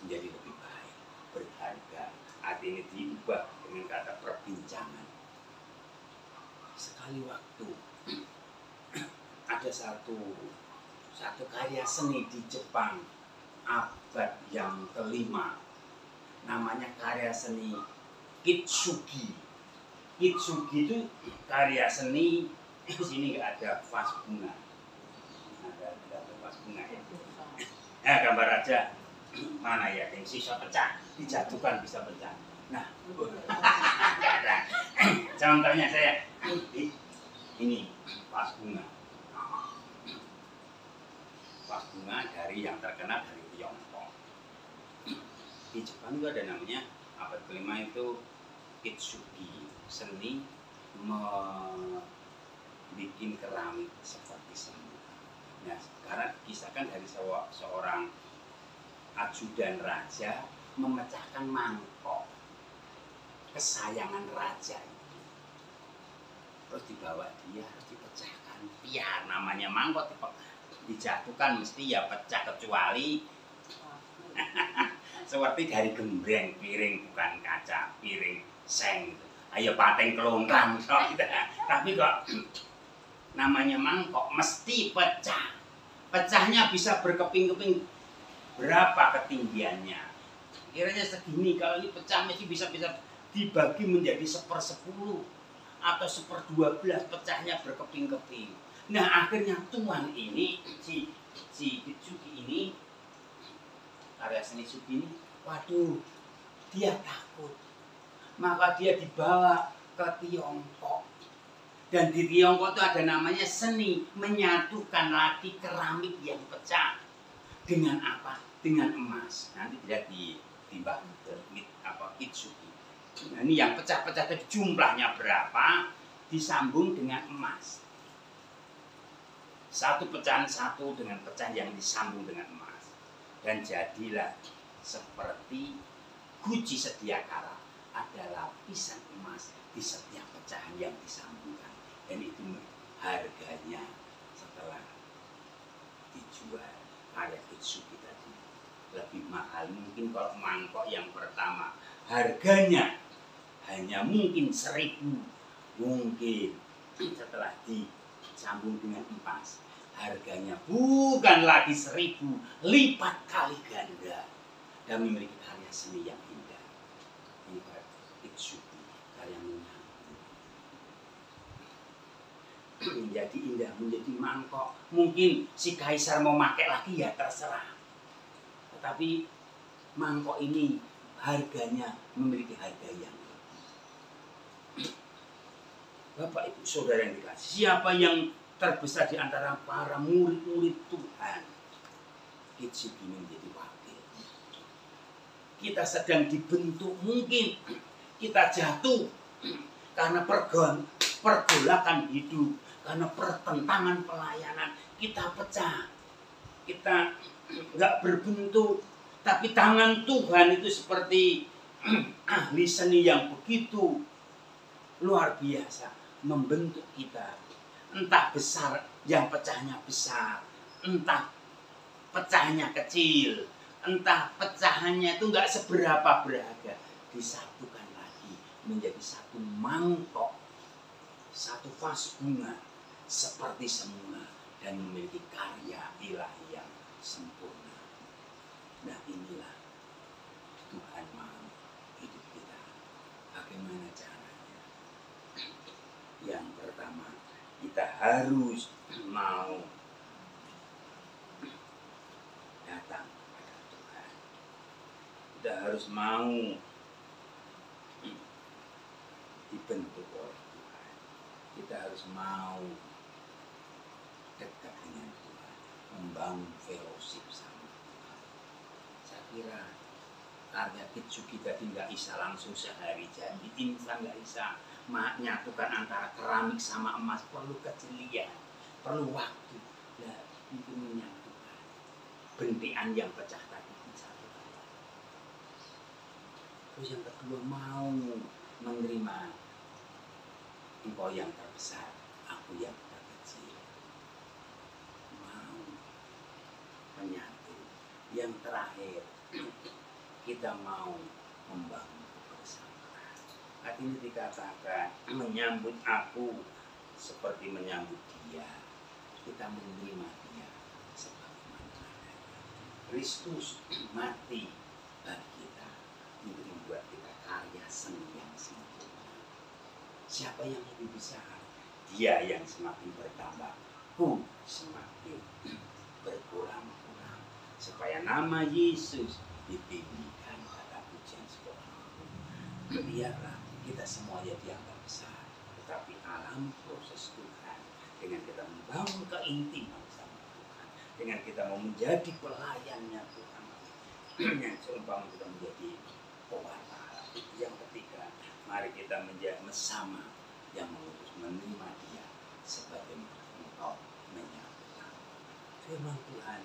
menjadi lebih baik, berharga. Arti ini diubah dengan kata perbincangan. Sekali waktu ada satu karya seni di Jepang abad yang kelima, namanya karya seni Kitsugi. Kitsugi itu karya seni, di sini nggak ada vas bunga, ada vas bunga ya. Gambar aja mana ya, yang sisa pecah, dijatuhkan bisa pecah. Nah, nggak ada. Contohnya saya ini vas bunga. Vas bunga dari yang terkenal dari Tiongkok. Di Jepang juga ada namanya abad kelima itu Kitsugi, seni membuat keramik seperti seni. Nah, sekarang kisahkan dari seorang ajudan raja memecahkan mangkok kesayangan raja itu, terus dibawa dia, harus dipecahkan. Biar namanya mangkok dijatuhkan mesti ya pecah, kecuali seperti dari gembreng piring, bukan kaca, piring seng gitu. Ayo pateng kelongkang gitu. Tapi kok namanya mangkok mesti pecah. Pecahnya bisa berkeping-keping, berapa ketinggiannya? Kiranya segini, kalau ini pecah mesti bisa dibagi menjadi 1/10 atau 1/12, pecahnya berkeping-keping. Nah akhirnya Tuhan ini, si Kitsugi ini, karya seni Sugi ini, waduh, dia takut. Maka dia dibawa ke Tiongkok. Dan di Tiongkok itu ada namanya seni menyatukan lagi keramik yang pecah dengan apa? Dengan emas. Nanti lihat di Mbak Kitsugi. Nah, ini yang pecah-pecah tadi jumlahnya berapa? Disambung dengan emas. Satu pecahan satu dengan pecahan yang disambung dengan emas. Dan jadilah seperti guci sediakala, ada lapisan emas di setiap pecahan yang disambungkan. Dan itu harganya setelah dijual karya Kitsugi tadi lebih mahal. Mungkin kalau mangkok yang pertama harganya hanya mungkin 1.000, mungkin setelah disambung dengan emas harganya bukan lagi 1.000, lipat kali ganda, dan memiliki karya seni yang indah. Ini Kitsugi, karya menyambung menjadi indah, menjadi mangkok. Mungkin si kaisar mau pakai lagi ya terserah, tetapi mangkok ini harganya memiliki harga yang lebih. Bapak Ibu Saudara yang dikasih, siapa yang terbesar di antara para murid-murid Tuhan? Kitsugi menjadi wakil. Kita sedang dibentuk, mungkin kita jatuh karena pergolakan hidup, karena pertentangan pelayanan, kita pecah, kita nggak berbentuk. Tapi tangan Tuhan itu seperti ahli seni yang begitu luar biasa membentuk kita. Entah besar, yang pecahnya besar, entah pecahnya kecil, entah pecahannya itu nggak seberapa berharga, disatukan lagi menjadi satu mangkok, satu vas bunga seperti semula dan memiliki karya ilahi yang sempurna. Nah inilah Tuhan mau hidup kita. Bagaimana caranya? Yang pertama, kita harus mau datang kepada Tuhan. Kita harus mau dibentuk oleh Tuhan. Kita harus mau dekat dengan Tuhan, membangun fellowship sama Tuhan. Saya kira karya Kitsugi tadi nggak bisa langsung sehari jadi instan, nggak bisa menyatukan antara keramik sama emas, perlu kejelian, perlu waktu. Nah, itu menyatukan bentian yang pecah tadi disatukan. Terus yang kedua, mau menerima engkau yang terbesar, aku yang terkecil. Mau menyatu. Yang terakhir, kita mau membangun kebersamaan. Artinya dikatakan menyambut aku seperti menyambut dia. Kita menerima dia sebagaimana adanya. Kristus mati bagi kita, untuk membuat kita karya seni yang sempurna. Siapa yang lebih besar? Dia yang semakin bertambah, ku semakin berkurang-kurang, supaya nama Yesus ditinggikan, kata pujian sekolah. Biarlah kita semuanya dianggap besar, tetapi alam proses Tuhan dengan kita membangun keintiman sama Tuhan, dengan kita mau menjadi pelayannya Tuhan, yang seumpama kita menjadi pewarta alam. Yang ketiga, mari kita menjadi bersama yang mengutus menerima dia sebagai engkau menyambut aku. Firman Tuhan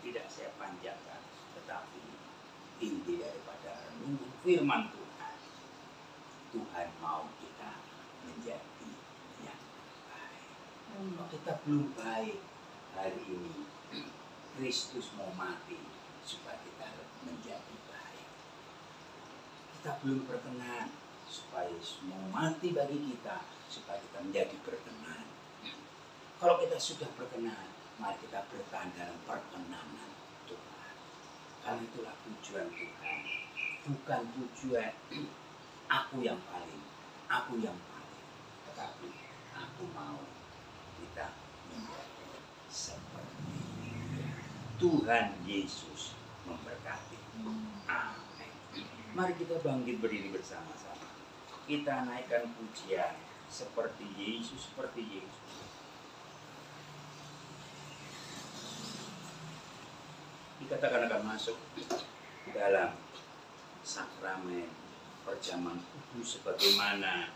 tidak saya panjangkan, tetapi inti daripada renungan firman Tuhan, Tuhan mau kita menjadi yang baik. Kalau kita belum baik hari ini, Kristus mau mati supaya kita menjadi baik. kita belum berkenan, supaya mau mati bagi kita, supaya kita menjadi berkenan. Kalau kita sudah berkenan, mari kita bertahan dalam perkenanan Tuhan. Karena itulah tujuan Tuhan. Bukan tujuan aku yang paling, tetapi aku mau kita menjadi seperti Tuhan Yesus memberkati. Amin. Mari kita bangkit berdiri bersama-sama. Kita naikkan pujian seperti Yesus, Kita akan masuk dalam sakramen perjamuan kudus sebagaimana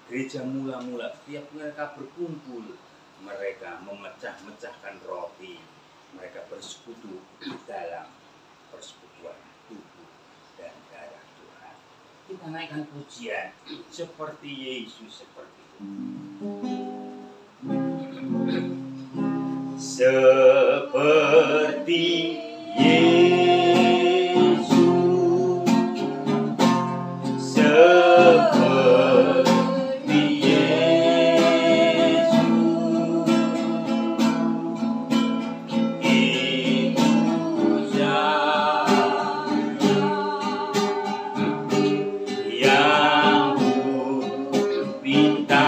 gereja mula-mula setiap mereka berkumpul, mereka memecah-mecahkan roti, mereka bersekutu dalam persekutuan tubuh dan darah Tuhan. Kita naikkan pujian seperti Yesus, seperti itu. Seperti Yesus, seperti Yesus, itu saja yang ku minta.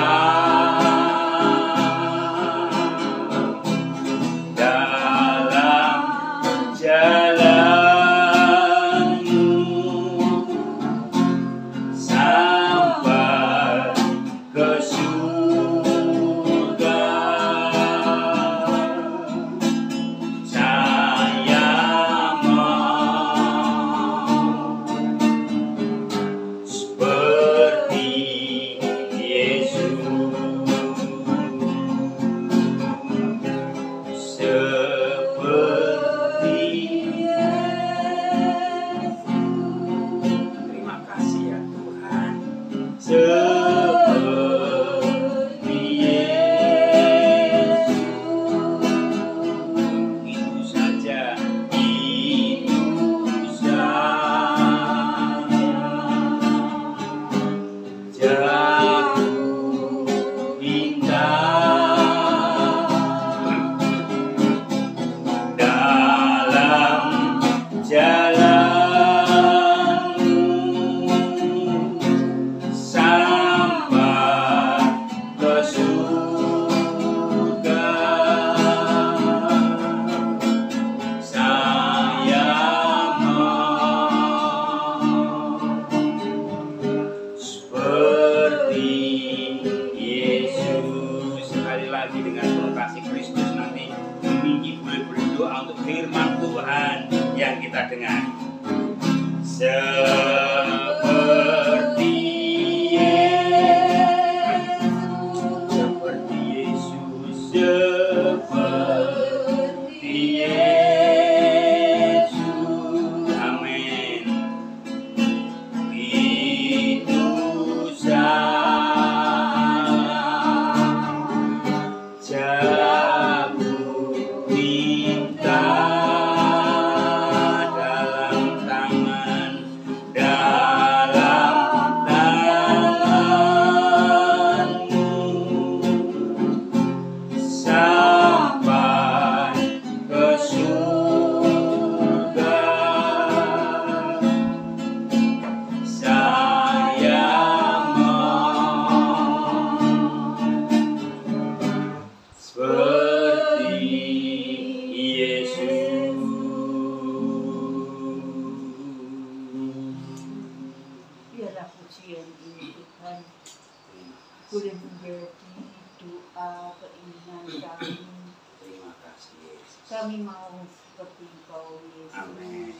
Kami mau seperti Engkau, Yesus. Amin.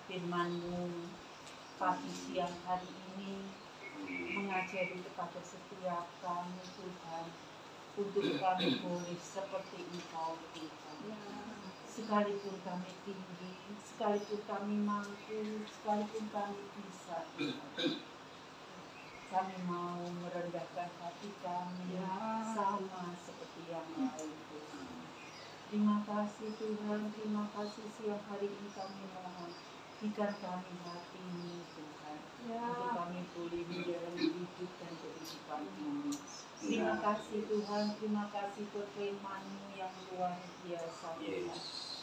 Firman-Mu pagi siang hari ini mengajari kepada setiap kami, Tuhan, untuk kami boleh seperti Engkau, Tuhan. Sekalipun kami tinggi, sekalipun kami mampu, sekalipun kami bisa, Tuhan. Kami mau merendahkan hati kami sama seperti yang lain, Tuhan. Terima kasih Tuhan, terima kasih siang hari ini kami mohon. Berikan kami hati ini Tuhan, untuk kami boleh menjalani hidup dan kehidupan ini. Terima kasih Tuhan, terima kasih buat firman-Mu yang luar biasa Tuhan.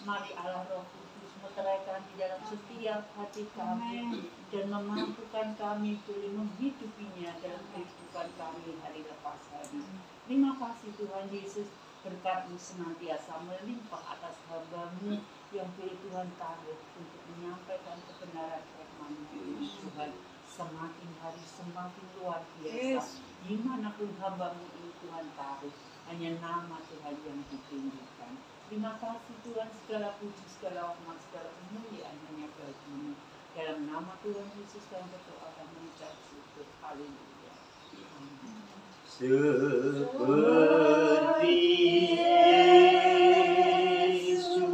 Mari Allah Roh Kudus meteraikan di dalam setiap hati kami dan memampukan kami boleh menghidupinya dalam kehidupan kami hari lepas hari. Terima kasih Tuhan Yesus, berkat-Mu senantiasa melimpah atas hamba-Mu yang boleh Tuhan taruh untuk menyampaikan kebenaran firman-Mu. Tuhan, semakin hari semakin luar biasa. Dimanapun hamba-Mu ini Tuhan taruh, hanya nama Tuhan yang ditinggikan. Terima kasih Tuhan, segala puji, segala hormat, segala kemuliaan hanya bagi-Mu. Dalam nama Tuhan Yesus kami berdoa dan mengucap syukur. Haleluya. Amin. Seperti Yesus,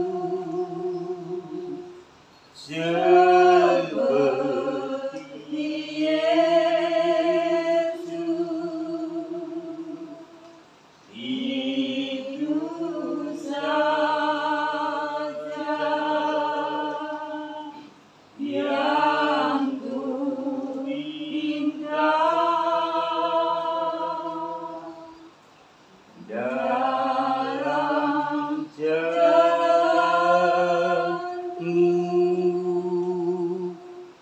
seperti Yesus, itu saja yang ku minta. Dalam jalanmu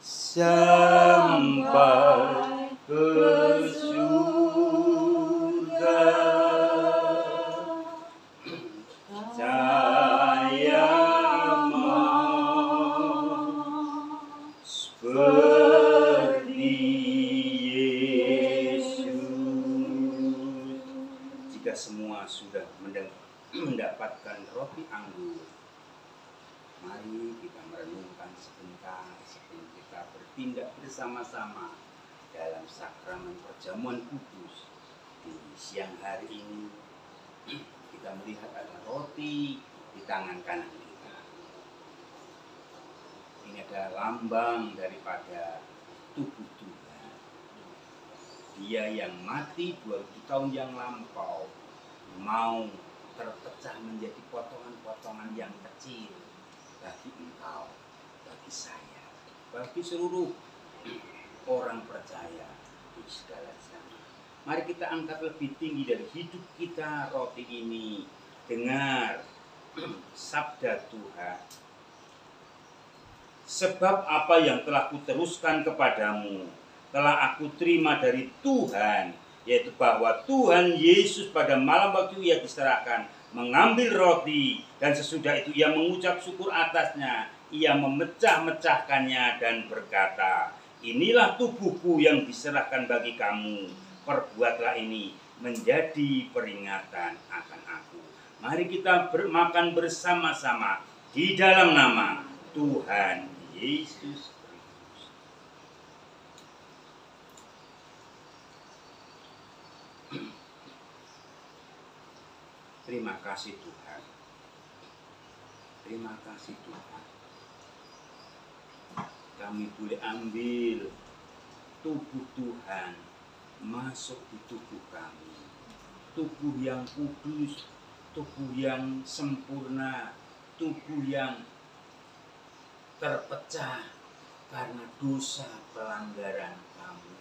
sampai ke surga, saya mau seperti Yesus. Jika semua sudah mendapatkan roti anggur, mari kita merenungkan sebentar sebelum kita bertindak bersama-sama dalam sakramen perjamuan kudus. Di siang hari ini kita melihat ada roti di tangan kanan kita. Ini adalah lambang daripada tubuh Tuhan. Dia yang mati 2000 tahun yang lampau mau terpecah menjadi potongan-potongan yang kecil bagi engkau, bagi saya, bagi seluruh orang percaya di segala zaman. Mari kita angkat lebih tinggi dari hidup kita roti ini. Dengar sabda Tuhan. Sebab apa yang telah kuteruskan kepadamu telah aku terima dari Tuhan, yaitu bahwa Tuhan Yesus pada malam waktu ia diserahkan mengambil roti, dan sesudah itu ia mengucap syukur atasnya, ia memecah-mecahkannya dan berkata, inilah tubuhku yang diserahkan bagi kamu, perbuatlah ini menjadi peringatan akan aku. Mari kita makan bersama-sama di dalam nama Tuhan Yesus. Terima kasih Tuhan. Terima kasih Tuhan. Kami boleh ambil tubuh Tuhan masuk di tubuh kami. Tubuh yang kudus, tubuh yang sempurna, tubuh yang terpecah karena dosa pelanggaran kami.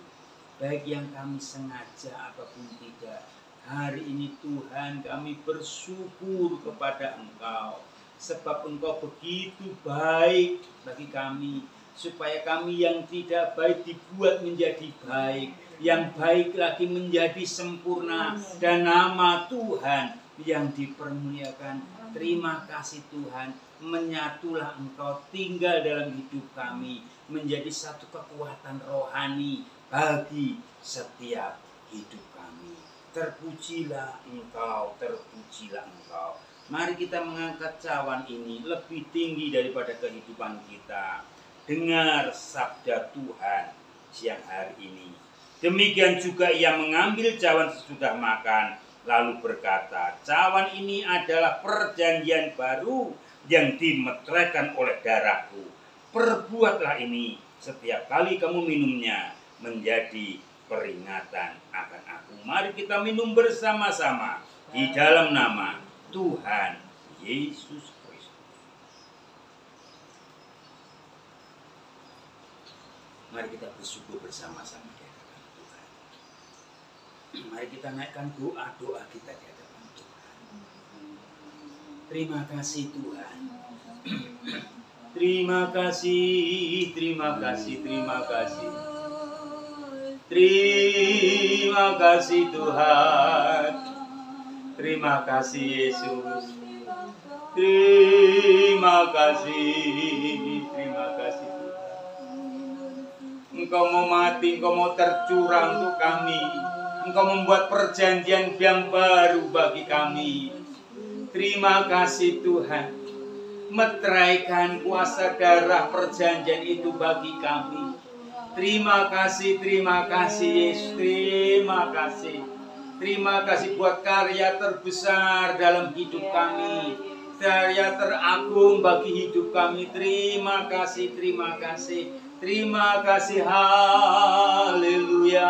Baik yang kami sengaja ataupun tidak. Hari ini Tuhan kami bersyukur kepada Engkau, sebab Engkau begitu baik bagi kami, supaya kami yang tidak baik dibuat menjadi baik, yang baik lagi menjadi sempurna, dan nama Tuhan yang dipermuliakan. Terima kasih Tuhan, menyatulah Engkau tinggal dalam hidup kami, menjadi satu kekuatan rohani bagi setiap hidup kami. Terpujilah Engkau, terpujilah Engkau. Mari kita mengangkat cawan ini lebih tinggi daripada kehidupan kita. Dengar sabda Tuhan siang hari ini. Demikian juga ia mengambil cawan sesudah makan, lalu berkata, cawan ini adalah perjanjian baru yang dimeteraikan oleh darahku. Perbuatlah ini setiap kali kamu minumnya menjadi peringatan akan aku. Mari kita minum bersama-sama di dalam nama Tuhan Yesus Kristus. Mari kita bersyukur bersama-sama di hadapan Tuhan. Mari kita naikkan doa-doa kita di hadapan Tuhan. Terima kasih Tuhan. Terima kasih, terima kasih, terima kasih. Terima kasih Tuhan. Terima kasih Yesus. Terima kasih, terima kasih Tuhan. Engkau mau mati, Engkau mau tercurah untuk kami. Engkau membuat perjanjian yang baru bagi kami. Terima kasih Tuhan. Meteraikan kuasa darah perjanjian itu bagi kami. Terima kasih Yesus. Terima kasih. Terima kasih buat karya terbesar dalam hidup kami. Karya teragung bagi hidup kami. Terima kasih, terima kasih. Terima kasih. Haleluya,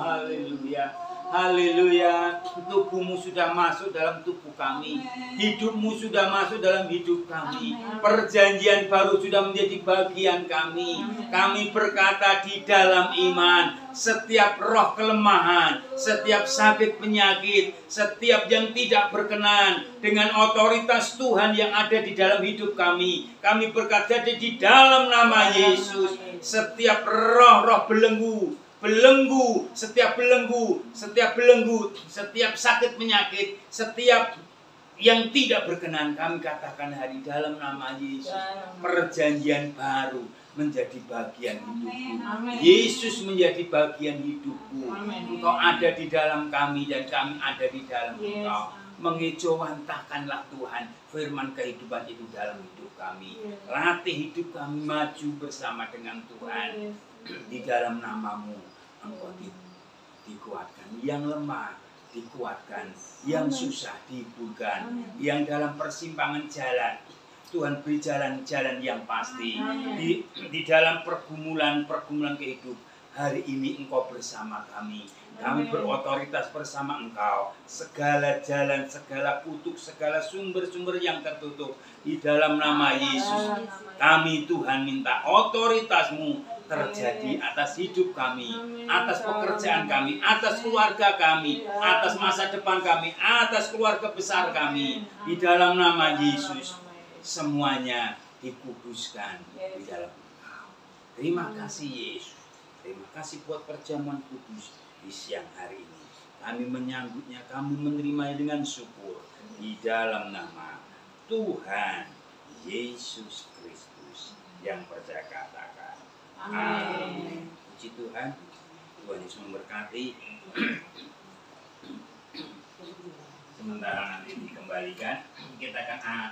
haleluya. Haleluya. Tubuhmu sudah masuk dalam tubuh kami. Hidupmu sudah masuk dalam hidup kami. Perjanjian baru sudah menjadi bagian kami. Kami berkata di dalam iman, setiap roh kelemahan, setiap sakit penyakit, setiap yang tidak berkenan dengan otoritas Tuhan yang ada di dalam hidup kami, kami berkata di dalam nama Yesus, setiap roh-roh belenggu, setiap sakit penyakit, setiap yang tidak berkenan, kami katakan hari dalam nama Yesus, perjanjian baru menjadi bagian hidupku. Yesus menjadi bagian hidupku. Engkau ada di dalam kami dan kami ada di dalam Engkau. Mengejawantahkanlah Tuhan firman kehidupan itu dalam hidup kami. Latih hidup kami maju bersama dengan Tuhan. Di dalam namamu Engkau dikuatkan. Yang lemah dikuatkan, yang susah dihiburkan, yang dalam persimpangan jalan Tuhan beri jalan-jalan yang pasti. Di dalam pergumulan kehidupan hari ini Engkau bersama kami. Kami berotoritas bersama Engkau. Segala jalan, segala kutuk, segala sumber-sumber yang tertutup di dalam nama Yesus. Kami Tuhan minta otoritas-Mu terjadi atas hidup kami, atas pekerjaan kami, atas keluarga kami, atas masa depan kami, atas keluarga besar kami. Di dalam nama Yesus, semuanya dikuduskan di dalam Engkau. Terima kasih Yesus. Terima kasih buat perjamuan kudus di siang hari ini. Kami menyambutnya, kami menerimanya dengan syukur di dalam nama Tuhan Yesus Kristus yang percaya katakan. Amin. Puji Tuhan. Tuhan Yesus memberkati. Sementara nanti dikembalikan, kita akan